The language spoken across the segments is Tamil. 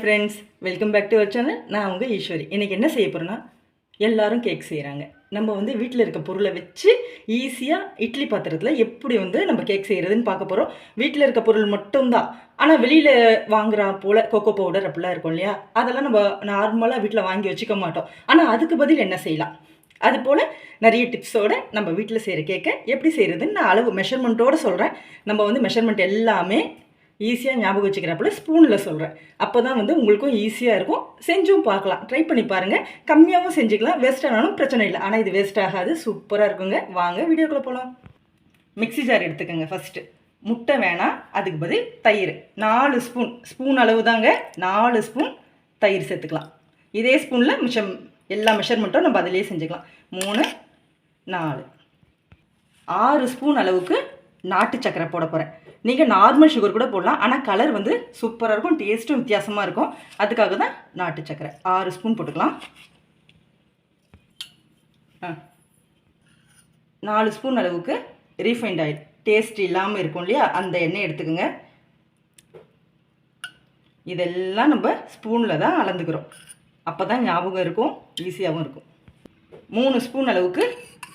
Friends, welcome back to our channel. நான் உங்கள் ஈஸ்வரி. இன்றைக்கி என்ன செய்ய போகிறேன்னா, எல்லோரும் கேக் செய்கிறாங்க. நம்ம வந்து வீட்டில் இருக்க பொருளை வச்சு ஈஸியாக இட்லி பாத்திரத்தில் எப்படி வந்து நம்ம கேக் செய்கிறதுன்னு பார்க்க போகிறோம். வீட்டில் இருக்க பொருள் மட்டும்தான். ஆனால் வெளியில் வாங்குறா போல் கொக்கோ பவுடர் அப்படிலாம் இருக்கும் இல்லையா, அதெல்லாம் நம்ம நார்மலாக வீட்டில் வாங்கி வச்சுக்க மாட்டோம். ஆனால் அதுக்கு பதில் என்ன செய்யலாம், அது போல் நிறைய டிப்ஸோடு நம்ம வீட்டில் செய்கிற கேக்கை எப்படி செய்கிறதுன்னு நான் அளவு மெஷர்மெண்ட்டோடு சொல்கிறேன். நம்ம வந்து மெஷர்மெண்ட் எல்லாமே ஈஸியாக ஞாபகம் வச்சுக்கிறப்பல ஸ்பூனில் சொல்கிறேன். அப்போ தான் வந்து உங்களுக்கும் ஈஸியாக இருக்கும். செஞ்சும் பார்க்கலாம், ட்ரை பண்ணி பாருங்கள். கம்மியாகவும் செஞ்சுக்கலாம், வேஸ்ட் ஆனாலும் பிரச்சனை இல்லை. ஆனால் இது வேஸ்ட் ஆகாது, சூப்பராக இருக்குங்க. வாங்க வீடியோக்குள்ளே போகலாம். மிக்ஸி ஜார் எடுத்துக்கோங்க. ஃபஸ்ட்டு முட்டை வேணாம், அதுக்கு பதில் தயிர் 4 ஸ்பூன் அளவு தாங்க. 4 ஸ்பூன் தயிர் சேர்த்துக்கலாம். இதே ஸ்பூனில் எல்லா மெஷர்மெண்ட்டும் நம்ம அதிலேயே செஞ்சுக்கலாம். 3 4 6 ஸ்பூன் அளவுக்கு நாட்டு சக்கரை போட போகிறேன். நீங்கள் நார்மல் சுகர் கூட போடலாம், ஆனால் கலர் வந்து சூப்பராக இருக்கும், டேஸ்ட்டும் வித்தியாசமாக இருக்கும். அதுக்காக தான் நாட்டு சக்கரை 6 ஸ்பூன் போட்டுக்கலாம். 4 ஸ்பூன் அளவுக்கு ரீஃபைண்ட் ஆயில், டேஸ்ட் இல்லாமல் இருக்கும் இல்லையா, அந்த எண்ணெய் எடுத்துக்கோங்க. இதெல்லாம் நம்ம ஸ்பூனில் தான் அளந்துக்கிறோம். அப்போ தான் ஞாபகம் இருக்கும், ஈஸியாகவும் இருக்கும். 3 ஸ்பூன் அளவுக்கு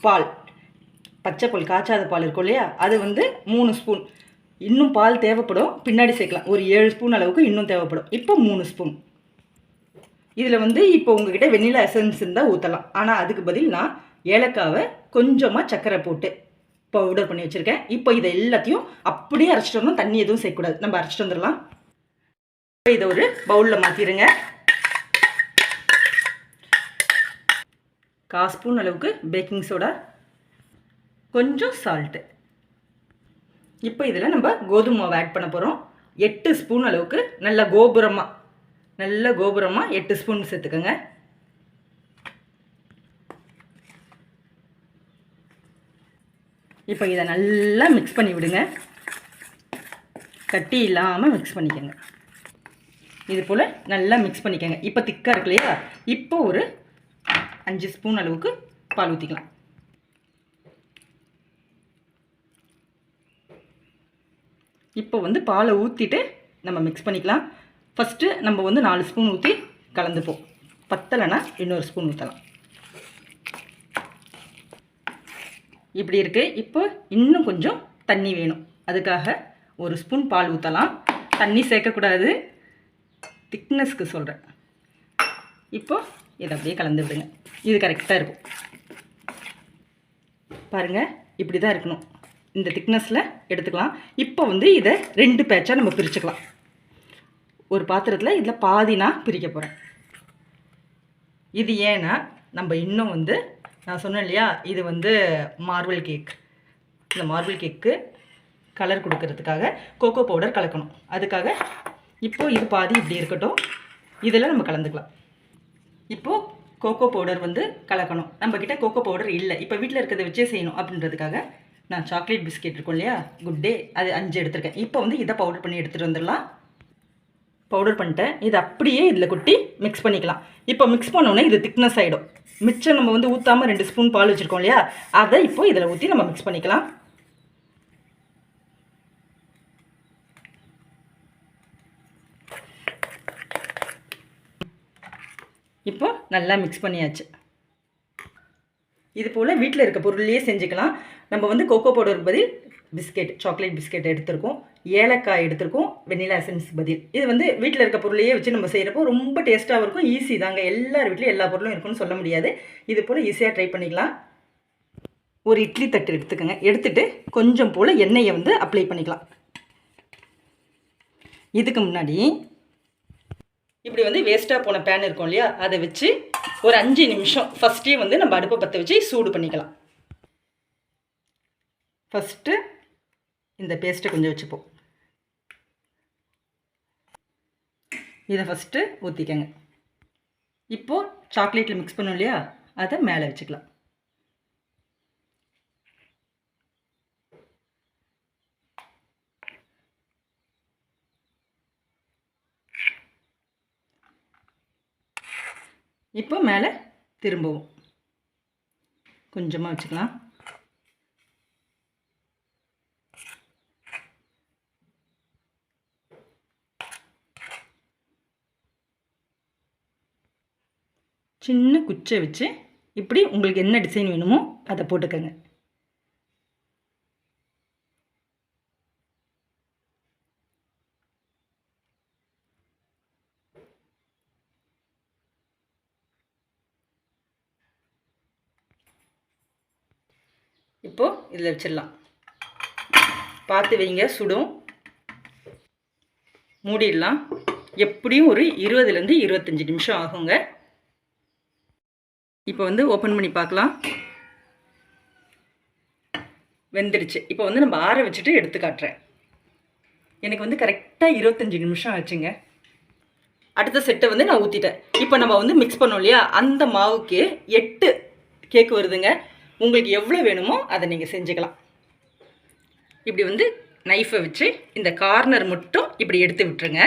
பால், பச்சை பால், காய்ச்சாத பால் இருக்கும் இல்லையா, அது வந்து 3 ஸ்பூன். இன்னும் பால் தேவைப்படும், பின்னாடி சேர்க்கலாம். ஒரு 7 ஸ்பூன் அளவுக்கு இன்னும் தேவைப்படும். இப்போ 3 ஸ்பூன். இதில் வந்து இப்போ உங்ககிட்ட வெண்ணிலா எசன்ஸ் இருந்தால் ஊற்றலாம். ஆனால் அதுக்கு பதில் நான் ஏலக்காவை கொஞ்சமாக சர்க்கரை போட்டு பவுடர் பண்ணி வச்சுருக்கேன். இப்போ இதை எல்லாத்தையும் அப்படியே அரைச்சிட்டு வரணும், தண்ணி எதுவும் சேர்க்கக்கூடாது. நம்ம அரைச்சிட்டு வந்துடலாம். இதை ஒரு பவுலில் மாற்றிடுங்க. 1/4 ஸ்பூன் அளவுக்கு பேக்கிங் சோடா, கொஞ்சம் சால்ட்டு. இப்போ இதில் நம்ம கோதுமை மாவு ஆட் பண்ண போகிறோம். 8 ஸ்பூன் அளவுக்கு நல்ல கோபுரமாக 8 ஸ்பூன் சேர்த்துக்கோங்க. இப்போ இதை நல்லா மிக்ஸ் பண்ணி விடுங்க. கட்டி இல்லாமல் மிக்ஸ் பண்ணிக்கோங்க. இது போல் நல்லா மிக்ஸ் பண்ணிக்கோங்க. இப்போ திக்காக இருக்கு இல்லையா, இப்போ ஒரு 5 ஸ்பூன் அளவுக்கு பால் ஊற்றிக்கலாம். இப்போ வந்து பாலை ஊற்றிட்டு நம்ம மிக்ஸ் பண்ணிக்கலாம். ஃபஸ்ட்டு நம்ம வந்து 4 ஸ்பூன் ஊற்றி கலந்துப்போம். பத்தலைன்னா இன்னொரு ஸ்பூன் ஊற்றலாம். இப்படி இருக்குது. இப்போ இன்னும் கொஞ்சம் தண்ணி வேணும். அதுக்காக 1 ஸ்பூன் பால் ஊற்றலாம். தண்ணி சேர்க்கக்கூடாது, திக்னஸ்க்கு சொல்கிறேன். இப்போ இதை அப்படியே கலந்து விடுங்க. இது கரெக்டாக இருக்கும். பாருங்கள், இப்படி தான் இருக்கணும். இந்த திக்னஸில் எடுத்துக்கலாம். இப்போ வந்து இதை 2 பேட்சாக நம்ம பிரிச்சுக்கலாம். ஒரு பாத்திரத்தில் இதில் பாதி நான் பிரிக்க போகிறேன். இது ஏன்னா நம்ம இன்னும் வந்து நான் சொன்னேன் இல்லையா, இது வந்து மார்பிள் கேக். இந்த மார்பிள் கேக்கு கலர் கொடுக்கறதுக்காக கோகோ பவுடர் கலக்கணும். அதுக்காக இப்போது இது பாதி இப்படி இருக்கட்டும். இதில் நம்ம கலந்துக்கலாம். இப்போது கோகோ பவுடர் வந்து கலக்கணும். நம்மக்கிட்ட கோகோ பவுடர் இல்லை, இப்போ வீட்டில் இருக்கிறத வச்சே செய்யணும் அப்படின்றதுக்காக நான் சாக்லேட் பிஸ்கெட் இருக்கும் இல்லையா, குட் டே, அது 5 எடுத்துருக்கேன். இப்போ வந்து இதை பவுடர் பண்ணி எடுத்துகிட்டு வந்துடலாம். பவுடர் பண்ணிட்டேன். இதை அப்படியே இதில் கொட்டி மிக்ஸ் பண்ணிக்கலாம். இப்போ மிக்ஸ் பண்ணோன்னே இது திக்னஸ் ஆகிடும். மிச்சம் நம்ம வந்து ஊற்றாமல் 2 ஸ்பூன் பால் வச்சுருக்கோம் இல்லையா, அதை இப்போ இதில் ஊற்றி நம்ம மிக்ஸ் பண்ணிக்கலாம். இப்போ நல்லா மிக்ஸ் பண்ணியாச்சு. இது போல் வீட்டில் இருக்க பொருளையே செஞ்சுக்கலாம். நம்ம வந்து கோகோ பவுடர் பதில் பிஸ்கெட், சாக்லேட் பிஸ்கெட் எடுத்திருக்கோம், ஏலக்காய் எடுத்திருக்கோம், வெண்ணிலா எசன்ஸ் பதில். இது வந்து வீட்டில் இருக்க பொருளையே வச்சு நம்ம செய்கிறப்போ ரொம்ப டேஸ்ட்டாகவும் இருக்கும். ஈஸி தாங்க. எல்லார் வீட்லேயும் எல்லா பொருளும் இருக்குன்னு சொல்ல முடியாது. இது போல் ஈஸியாக ட்ரை பண்ணிக்கலாம். ஒரு இட்லி தட்டு எடுத்துக்கோங்க. எடுத்துகிட்டு கொஞ்சம் போல் எண்ணெயை வந்து அப்ளை பண்ணிக்கலாம். இதுக்கு முன்னாடி இப்படி வந்து வேஸ்ட்டாக போன பேன் இருக்கும் இல்லையா, அதை வச்சு ஒரு 5 நிமிஷம் ஃபஸ்ட்டே வந்து நம்ம அடுப்பை பற்ற வச்சு சூடு பண்ணிக்கலாம். ஃபஸ்ட்டு இந்த பேஸ்ட்டை கொஞ்சம் வச்சுப்போம். இதை ஃபஸ்ட்டு ஊற்றிக்கங்க. இப்போது சாக்லேட்டில் மிக்ஸ் பண்ணோம் இல்லையா, அதை மேலே வச்சுக்கலாம். இப்போ மேலே திரும்பவும் கொஞ்சமாக வச்சுக்கலாம். சின்ன குச்சை வச்சு இப்படி உங்களுக்கு என்ன டிசைன் வேணுமோ அதை போட்டுக்கோங்க. இப்போது இதில் வச்சிடலாம். பார்த்து வைங்க, சுடும். மூடிடலாம். எப்படியும் ஒரு 20லேருந்து 25 நிமிஷம் ஆகுங்க. இப்போ வந்து ஓப்பன் பண்ணி பார்க்கலாம். வெந்துடுச்சு. இப்போ வந்து நம்ம ஆற வச்சுட்டு எடுத்து காட்டுறேன். எனக்கு வந்து கரெக்டாக 25 நிமிஷம் ஆச்சுங்க. அடுத்த செட்டை வந்து நான் ஊற்றிட்டேன். இப்போ நம்ம வந்து மிக்ஸ் பண்ணோம் இல்லையா, அந்த மாவுக்கு 8 கேக்கு வருதுங்க. உங்களுக்கு எவ்வளோ வேணுமோ அதை நீங்கள் செஞ்சுக்கலாம். இப்படி வந்து நைஃபை வச்சு இந்த கார்னர் மட்டும் இப்படி எடுத்து விட்டுருங்க.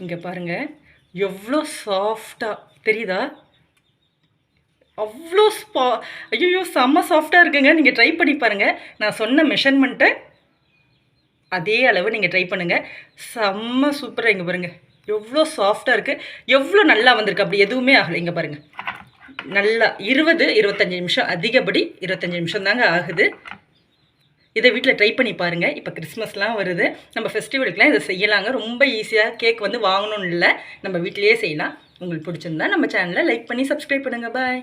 இங்கே பாருங்கள் எவ்வளோ சாஃப்டாக தெரியுதா? அவ்வளோ ஐயோ செம்ம சாஃப்டாக இருக்குங்க. நீங்கள் ட்ரை பண்ணி பாருங்கள். நான் சொன்ன மெஷர்மெண்ட்டை அதே அளவு நீங்கள் ட்ரை பண்ணுங்கள். செம்ம சூப்பராக. இங்கே பாருங்கள் எவ்வளோ சாஃப்டாக இருக்குது, எவ்வளோ நல்லா வந்திருக்கு. அப்படி எதுவுமே ஆகலை. இங்கே பாருங்கள் நல்லா 20-25 நிமிஷம், அதிகப்படி 25 நிமிஷம் தாங்க ஆகுது. இதை வீட்டில் ட்ரை பண்ணி பாருங்கள். இப்போ கிறிஸ்மஸ்லாம் வருது, நம்ம ஃபெஸ்டிவலுக்குலாம் இதை செய்யலாங்க. ரொம்ப ஈஸியாக. கேக் வந்து வாங்கணும்னு இல்லை, நம்ம வீட்டிலேயே செய்யலாம். உங்களுக்கு பிடிச்சிருந்தா நம்ம சேனலை லைக் பண்ணி சப்ஸ்கிரைப் பண்ணுங்கள். பாய்.